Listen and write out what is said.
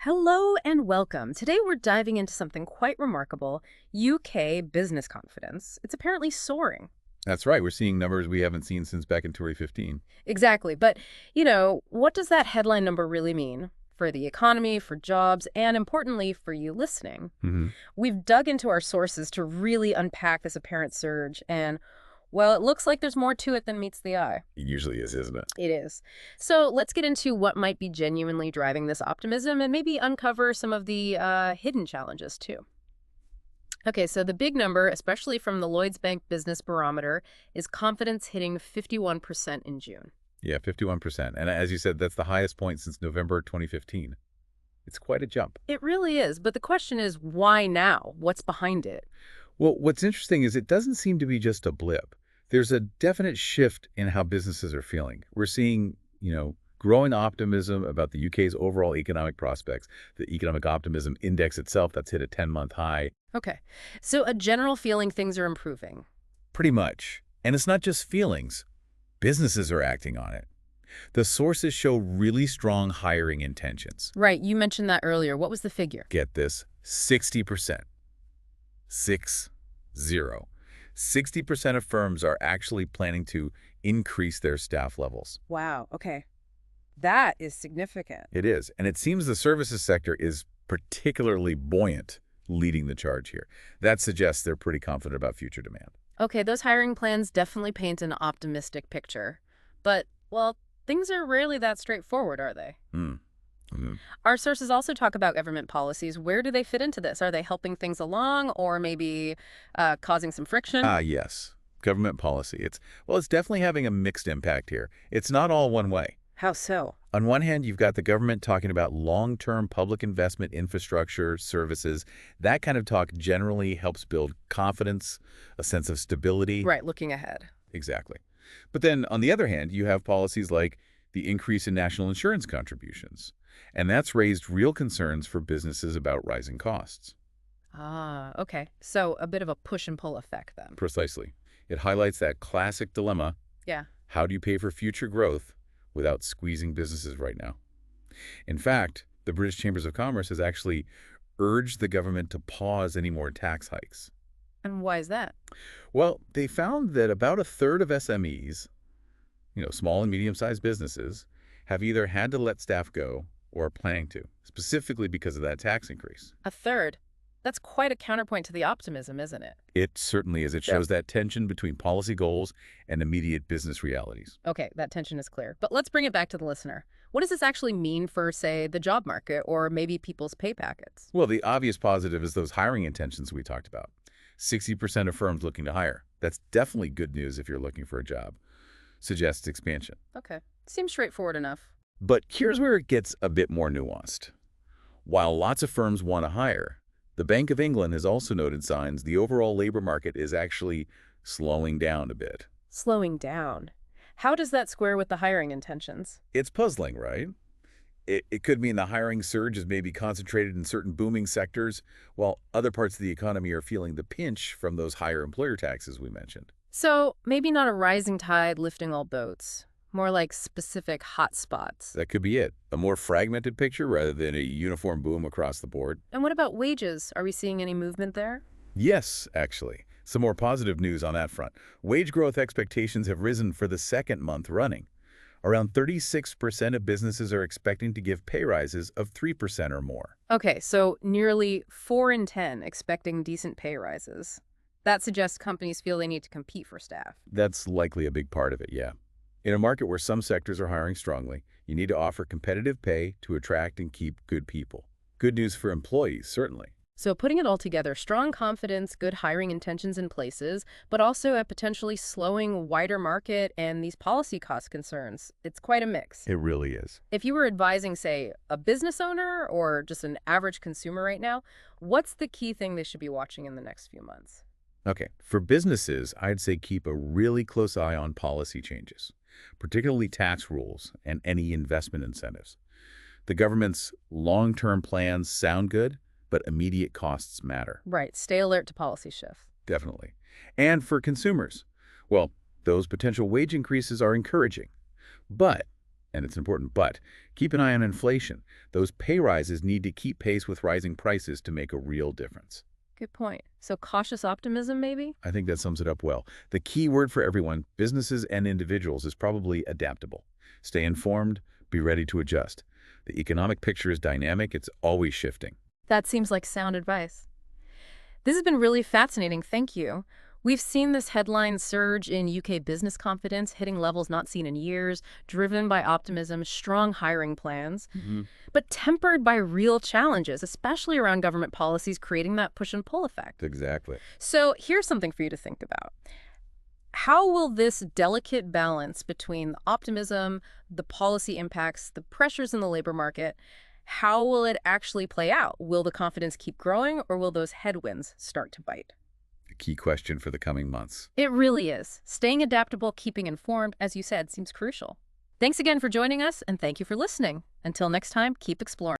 Hello and welcome. Today we're diving into something quite remarkable, UK business confidence. It's apparently soaring. That's right. We're seeing numbers we haven't seen since back in 2015. Exactly. But, what does that headline number really mean for the economy, for jobs, and importantly, for you listening? Hmm. We've dug into our sources to really unpack this apparent surge, and, well, it looks like there's more to it than meets the eye. It usually is, isn't it? It is. So let's get into what might be genuinely driving this optimism and maybe uncover some of the hidden challenges too. Okay, so the big number, especially from the Lloyds Bank Business Barometer, is confidence hitting 51% in June. Yeah, 51%. And as you said, that's the highest point since November 2015. It's quite a jump. It really is, but the question is why now? What's behind it? Well, what's interesting is it doesn't seem to be just a blip. There's a definite shift in how businesses are feeling. We're seeing, growing optimism about the UK's overall economic prospects. The economic optimism index itself, that's hit a 10-month high. Okay, so a general feeling things are improving. Pretty much. And it's not just feelings. Businesses are acting on it. The sources show really strong hiring intentions. Right, you mentioned that earlier. What was the figure? Get this, 60%. 60. 60% of firms are actually planning to increase their staff levels. Wow, okay. That is significant. It is. And it seems the services sector is particularly buoyant, leading the charge here. That suggests they're pretty confident about future demand. Okay, those hiring plans definitely paint an optimistic picture. But, well, things are rarely that straightforward, are they? Mm. Hmm. Our sources also talk about government policies. Where do they fit into this? Are they helping things along or maybe causing some friction? Yes. Government policy. It's definitely having a mixed impact here. It's not all one way. How so? On one hand, you've got the government talking about long-term public investment infrastructure, services. That kind of talk generally helps build confidence, a sense of stability. Right, looking ahead. Exactly. But then, on the other hand, you have policies like the increase in national insurance contributions. And that's raised real concerns for businesses about rising costs. Ah, okay. So a bit of a push and pull effect then. Precisely. It highlights that classic dilemma. Yeah. How do you pay for future growth without squeezing businesses right now? In fact, the British Chambers of Commerce has actually urged the government to pause any more tax hikes. And why is that? Well, they found that about a third of SMEs, small and medium-sized businesses, have either had to let staff go or are planning to, specifically because of that tax increase. A third. That's quite a counterpoint to the optimism, isn't it? It certainly is. It shows that tension between policy goals and immediate business realities. Okay, that tension is clear. But let's bring it back to the listener. What does this actually mean for, say, the job market or maybe people's pay packets? Well, the obvious positive is those hiring intentions we talked about. 60% of firms looking to hire. That's definitely good news if you're looking for a job. Suggests expansion. Okay, seems straightforward enough. But here's where it gets a bit more nuanced. While lots of firms want to hire, the Bank of England has also noted signs the overall labor market is actually slowing down a bit. Slowing down. How does that square with the hiring intentions? It's puzzling, right? It could mean the hiring surge is maybe concentrated in certain booming sectors, while other parts of the economy are feeling the pinch from those higher employer taxes we mentioned. So maybe not a rising tide lifting all boats, more like specific hot spots. That could be it. A more fragmented picture rather than a uniform boom across the board. And what about wages? Are we seeing any movement there? Yes, actually. Some more positive news on that front. Wage growth expectations have risen for the second month running. Around 36% of businesses are expecting to give pay rises of 3% or more. Okay, so nearly 4 in 10 expecting decent pay rises. That suggests companies feel they need to compete for staff. That's likely a big part of it, yeah. In a market where some sectors are hiring strongly, you need to offer competitive pay to attract and keep good people. Good news for employees, certainly. So putting it all together, strong confidence, good hiring intentions in places, but also a potentially slowing wider market and these policy cost concerns. It's quite a mix. It really is. If you were advising, say, a business owner or just an average consumer right now, what's the key thing they should be watching in the next few months? Okay, for businesses, I'd say keep a really close eye on policy changes, particularly tax rules and any investment incentives. The government's long-term plans sound good, but immediate costs matter. Right. Stay alert to policy shifts. Definitely. And for consumers, well, those potential wage increases are encouraging. But and it's important. But keep an eye on inflation. Those pay rises need to keep pace with rising prices to make a real difference. Good point. So cautious optimism, maybe? I think that sums it up well. The key word for everyone, businesses and individuals, is probably adaptable. Stay informed, be ready to adjust. The economic picture is dynamic, it's always shifting. That seems like sound advice. This has been really fascinating. Thank you. We've seen this headline surge in UK business confidence, hitting levels not seen in years, driven by optimism, strong hiring plans, but tempered by real challenges, especially around government policies creating that push and pull effect. Exactly. So here's something for you to think about. How will this delicate balance between the optimism, the policy impacts, the pressures in the labor market, how will it actually play out? Will the confidence keep growing, or will those headwinds start to bite? The key question for the coming months. It really is. Staying adaptable, keeping informed, as you said, seems crucial. Thanks again for joining us, and thank you for listening. Until next time, keep exploring.